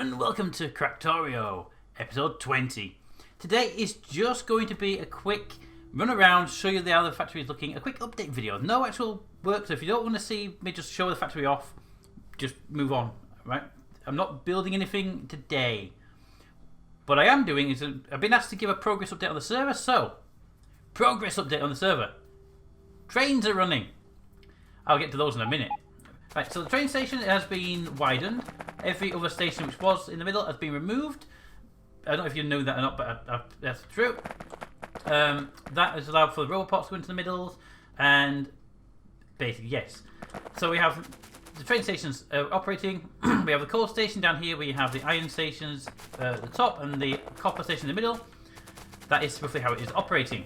and welcome to Cracktorio, episode 20. Today is just going to be a quick run around, show you how the factory is looking, a quick update video. No actual work, so if you don't want to see me just show the factory off, just move on, right? I'm not building anything today. What I am doing is, I've been asked to give a progress update on the server, so, progress update on the server. Trains are running. I'll get to those in a minute. Right, so the train station has been widened. Every other station which was in the middle has been removed. I don't know if you know that or not, but that's true. That has allowed for the robots to go into the middle, and basically, yes. So we have the train stations operating. We have the coal station down here. We have the iron stations at the top and the copper station in the middle. That is roughly how it is operating.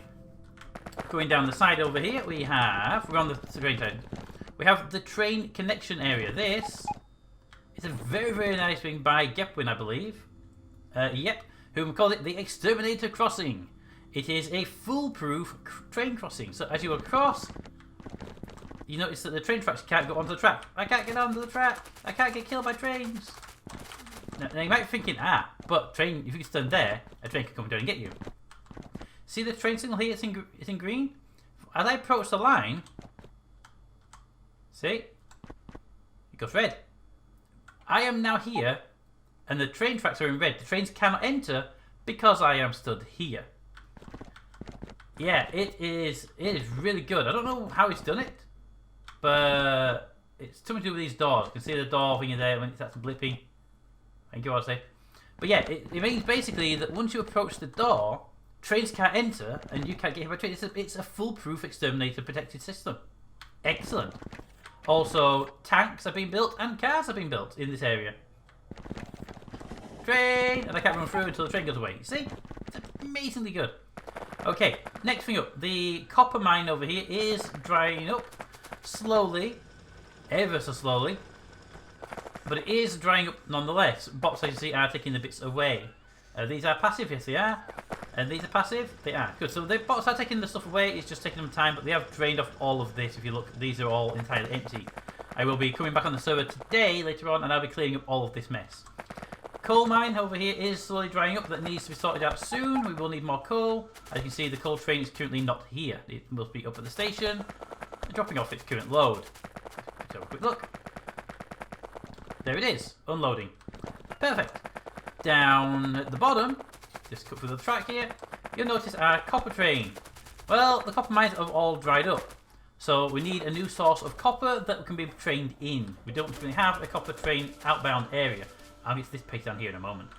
Going down the side over here, we're on the train side. We have the train connection area. This is a very, very nice thing by Gepwin, I believe. Yep, who call it the Exterminator Crossing. It is a foolproof train crossing. So as you across, you notice that the train tracks can't go onto the track. I can't get onto the track. I can't get killed by trains. Now you might be thinking, but train, if you stand there, a train can come down and get you. See the train signal here? It's in green. As I approach the line, see? It goes red. I am now here, and the train tracks are in red. The trains cannot enter because I am stood here. Yeah, it is really good. I don't know how it's done it, but it's something to do with these doors. You can see the door thing in there when it starts blipping. Thank you, I'll say. But yeah, it means basically that once you approach the door, trains can't enter, and you can't get hit by trains. It's a foolproof exterminator protected system. Excellent. Also, tanks are being built and cars are being built in this area. Train! And I can't run through until the train goes away. See? It's amazingly good. Okay, next thing up. The copper mine over here is drying up slowly. Ever so slowly. But it is drying up nonetheless. Bots, as you see, are taking the bits away. These are passive, yes they are. And these are passive, they are. Good, so the bots are taking the stuff away, it's just taking them time, but they have drained off all of this. If you look, these are all entirely empty. I will be coming back on the server today, later on, and I'll be clearing up all of this mess. Coal mine over here is slowly drying up, that needs to be sorted out soon. We will need more coal. As you can see, the coal train is currently not here. It must be up at the station, dropping off its current load. Let's have a quick look. There it is, unloading. Perfect. Down at the bottom, just cut through the track here, you'll notice our copper train. Well, the copper mines have all dried up, so we need a new source of copper that can be trained in. We don't really have a copper train outbound area. I'll get to this page down here in a moment.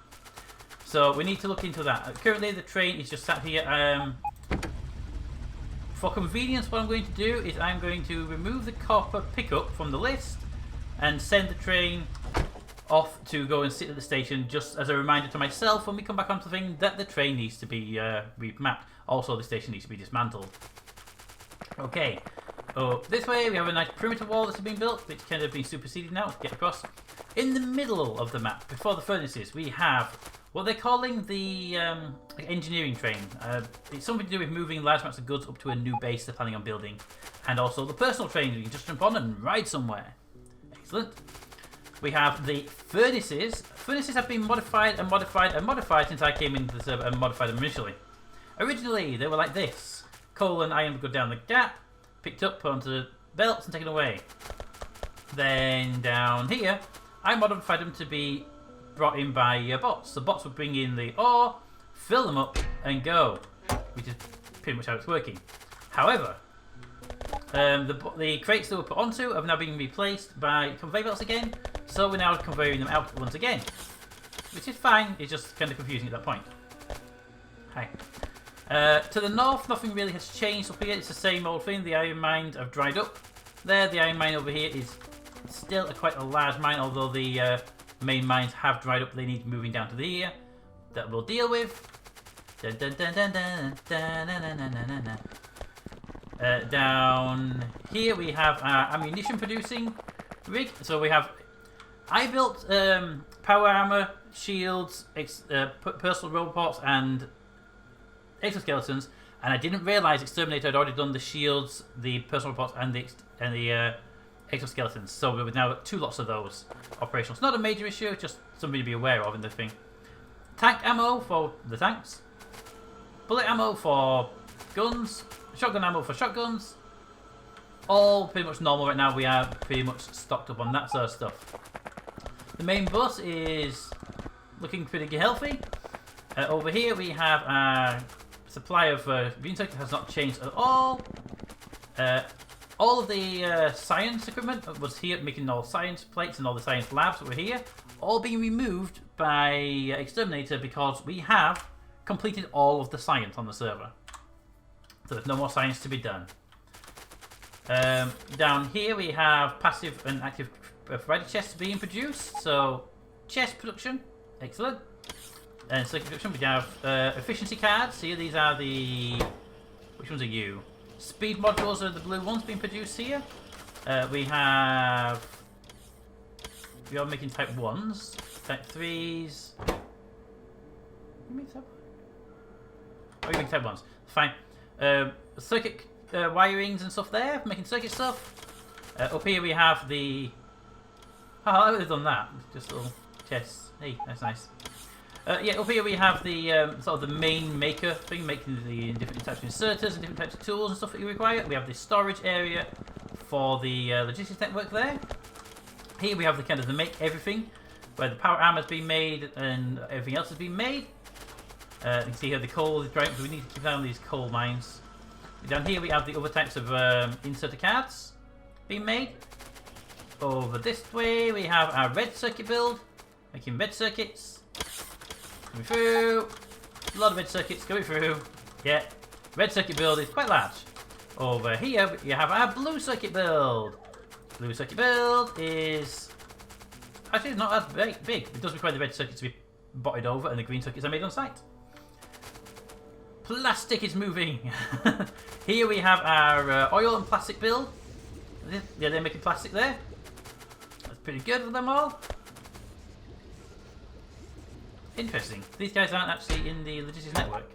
So we need to look into that. Currently the train is just sat here. For convenience, what I'm going to do is I'm going to remove the copper pickup from the list and send the train off to go and sit at the station, just as a reminder to myself when we come back onto the thing that the train needs to be remapped. Also, the station needs to be dismantled. Okay, this way we have a nice perimeter wall that's been built, which kind of been superseded now to get across. In the middle of the map, before the furnaces, we have what they're calling the engineering train. It's something to do with moving large amounts of goods up to a new base they're planning on building. And also the personal train, you can just jump on and ride somewhere. Excellent. We have the furnaces. Furnaces have been modified and modified and modified since I came into the server and modified them initially. Originally, they were like this. Coal and iron would go down the gap, picked up, put onto the belts and taken away. Then down here, I modified them to be brought in by bots. The bots would bring in the ore, fill them up and go, which is pretty much how it's working. However, the crates that were put onto have now been replaced by conveyor belts again, so we're now conveying them out once again, which is fine. It's just kind of confusing at that point. Hi. To the north, nothing really has changed up here. It's the same old thing. The iron mines have dried up. There, the iron mine over here is still quite a large mine, although the main mines have dried up. They need moving down to the here. That we'll deal with. Dun, dun, dun, dun, dun, dun, dun, dun, dun, dun, dun. Down here we have our ammunition producing rig. So we have, I built power armor, shields, personal robots and exoskeletons, and I didn't realize Exterminator had already done the shields, the personal robots and the exoskeletons. So we've now got 2 lots of those operational. It's not a major issue, just something to be aware of in the thing. Tank ammo for the tanks. Bullet ammo for guns. Shotgun ammo for shotguns. All pretty much normal right now. We are pretty much stocked up on that sort of stuff. The main bus is looking pretty healthy. Over here we have a supply of green circuit has not changed at all. All of the science equipment was here, making all science plates and all the science labs that were here, all being removed by Exterminator because we have completed all of the science on the server. So there's no more science to be done. Down here we have passive and active provider chests being produced. So chest production, excellent. And circuit production, we have efficiency cards. Here, these are the... Which ones are you? Speed modules are the blue ones being produced here. We are making type 1s, type 3s. You make type 1? Oh, you make type 1s. Fine. Circuit wirings and stuff there, making circuit stuff. Up here we have the... Oh, I would have done that. Just little chests. Hey, that's nice. Yeah, up here we have the sort of the main maker thing, making the different types of inserters and different types of tools and stuff that you require. We have the storage area for the logistics network there. Here we have the kind of the make everything, where the power armor has been made and everything else has been made. You can see here the coal is drying, so we need to keep an eye on these coal mines. Down here we have the other types of inserter cards being made. Over this way we have our red circuit build, making red circuits. Coming through. A lot of red circuits going through. Yeah. Red circuit build is quite large. Over here, you have our blue circuit build. Blue circuit build is... Actually, it's not as big. It does require the red circuit to be botted over, and the green circuits are made on site. Plastic is moving. Here we have our oil and plastic build. Yeah, they're making plastic there. That's pretty good for them all. Interesting. These guys aren't actually in the logistics network.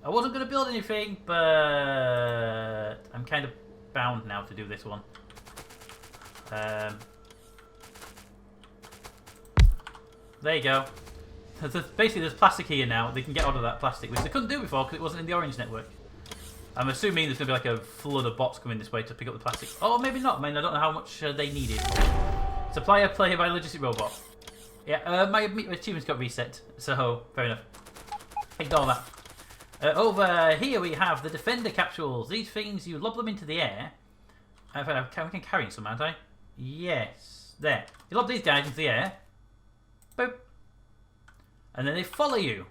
I wasn't going to build anything, but I'm kind of bound now to do this one. There you go. Basically, there's plastic here now. They can get out of that plastic, which they couldn't do before because it wasn't in the orange network. I'm assuming there's going to be like a flood of bots coming this way to pick up the plastic. Oh, maybe not. I mean, I don't know how much they needed. Supplier player by logistic robot. Yeah, my achievements got reset, so fair enough. Ignore that. Over here we have the defender capsules. These things, you lob them into the air. I can carry some, aren't I? Yes. There. You lob these guys into the air. Boop. And then they follow you.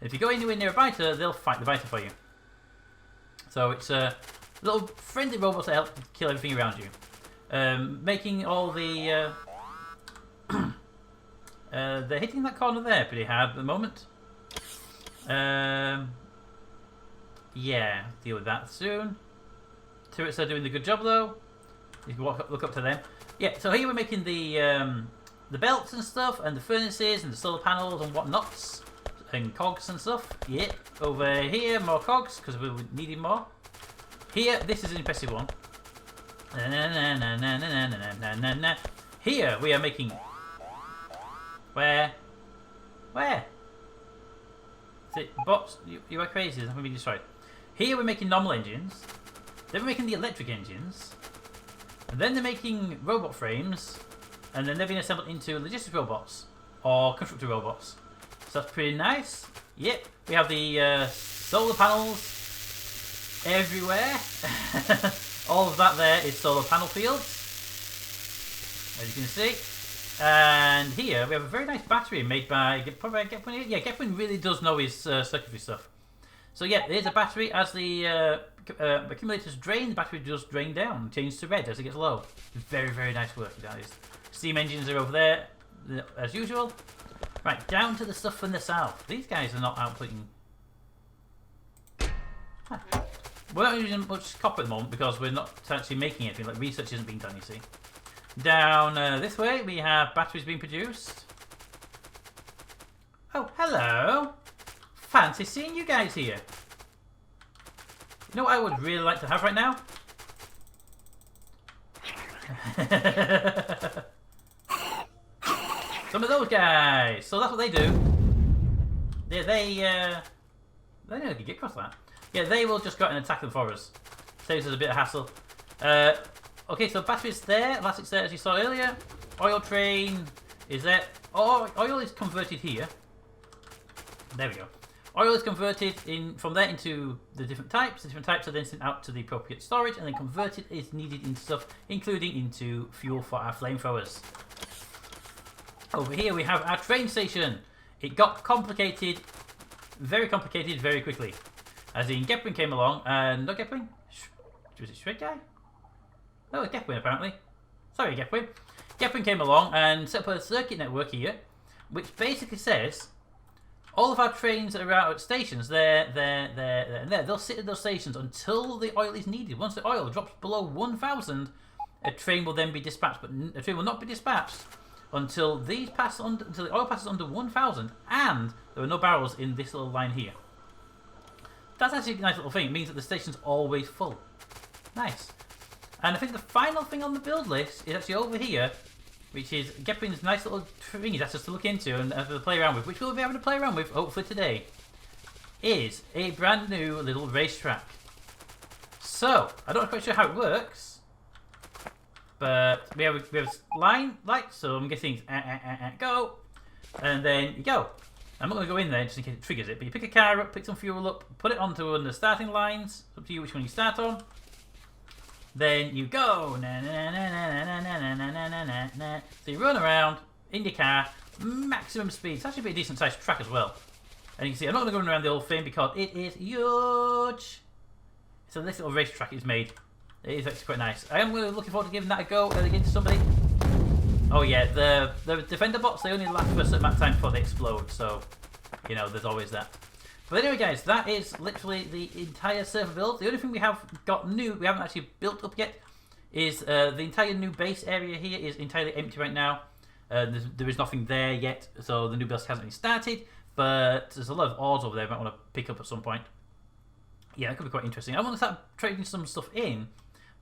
If you go anywhere near a biter, they'll fight the biter for you. So it's little friendly robots that help kill everything around you. Making all the... they're hitting that corner there pretty hard at the moment. Yeah, deal with that soon. Turrets are doing the good job though. You can look up to them. Yeah, so here we're making the belts and stuff, and the furnaces, and the solar panels and whatnots, and cogs and stuff. Yeah, over here more cogs because we're needing more. Here, this is an impressive one. Here we are making... Where? Is it bots? You are crazy, I'm going to be destroyed. Here we're making normal engines. Then we're making the electric engines. And then they're making robot frames. And then they're being assembled into logistics robots. Or constructor robots. So that's pretty nice. Yep. We have the solar panels everywhere. All of that there is solar panel fields, as you can see. And here we have a very nice battery made by Gepwin. Yeah, Gepwin really does know his circuitry stuff. So yeah, there's a battery. As the accumulators drain, the battery does drain down, changes to red as it gets low. Very, very nice work, guys. Steam engines are over there, as usual. Right, down to the stuff from the south. These guys are not outputting... Huh. We're not using much copper at the moment because we're not actually making anything. Like, research isn't being done, you see. Down this way, we have batteries being produced. Oh, hello. Fancy seeing you guys here. You know what I would really like to have right now? Some of those guys. So that's what they do. Yeah, they know they can get across that. Yeah, they will just go out and attack them for us. Saves us a bit of hassle. Okay, so battery's there. Elastic's there, as you saw earlier. Oil train is there. Oh, oil is converted here. There we go. Oil is converted from there into the different types. The different types are then sent out to the appropriate storage and then converted as needed into stuff, including into fuel for our flamethrowers. Over here we have our train station. It got complicated very quickly. As in, Gepwin came along, and not Gepwin? Was it Shred Guy? No, it was Gepwin apparently. Sorry, Gepwin. Gepwin came along and set up a circuit network here, which basically says all of our trains that are out at stations, there, and there, they'll sit at those stations until the oil is needed. Once the oil drops below 1,000, a train will then be dispatched, but a train will not be dispatched until these pass until the oil passes under 1,000, and there are no barrels in this little line here. That's actually a nice little thing. It means that the station's always full. Nice. And I think the final thing on the build list is actually over here, which is Gepwin's nice little thing he's asked us to look into and have to play around with, which we'll be having to play around with, hopefully today, is a brand new little racetrack. So, I'm not quite sure how it works, but we have a line, like, so I'm guessing it's go, and then you go. I'm not going to go in there just in case it triggers it, but you pick a car up, pick some fuel up, put it onto one of the starting lines. It's up to you which one you start on. Then you go. So you run around in your car, maximum speed. It's actually a pretty decent sized track as well. And you can see I'm not going to go around the whole thing because it is huge. So this little racetrack is made. It is actually quite nice. I am looking forward to giving that a go against somebody. Oh yeah, the defender bots, they only last for a certain amount of time before they explode, so, you know, there's always that. But anyway guys, that is literally the entire server build. The only thing we have got new, we haven't actually built up yet, is the entire new base area here is entirely empty right now. There is nothing there yet, so the new build hasn't been started, but there's a lot of ores over there I might want to pick up at some point. Yeah, that could be quite interesting. I want to start trading some stuff in,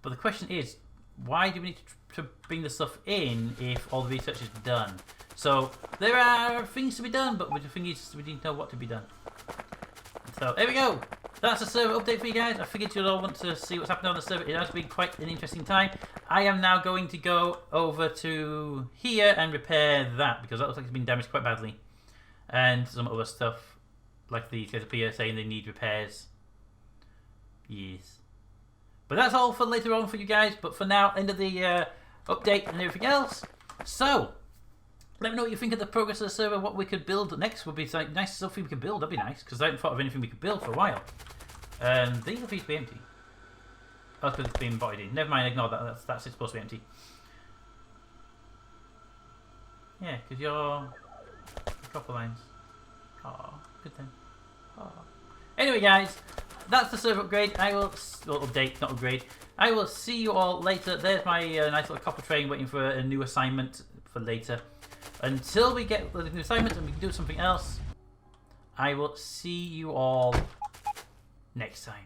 but the question is, why do we need to bring the stuff in if all the research is done? So there are things to be done, but the thing is we need to know what to be done. So there we go. That's a server update for you guys. I figured you'd all want to see what's happening on the server. It has been quite an interesting time. I am now going to go over to here and repair that because that looks like it's been damaged quite badly. And some other stuff like these guys up here saying they need repairs. Yes. But that's all for later on for you guys. But for now, end of the update and everything else. So, let me know what you think of the progress of the server. What we could build next would be like nice stuff we could build. That'd be nice because I haven't thought of anything we could build for a while. These appear to be empty. Oh, because it's been bodied in. Never mind, ignore that. That's supposed to be empty. Yeah, because you're copper lines. Oh, good then. Oh. Anyway, guys. That's the server upgrade. I will update, not upgrade. I will see you all later. There's my nice little copper train waiting for a new assignment for later. Until we get the new assignment and we can do something else, I will see you all next time.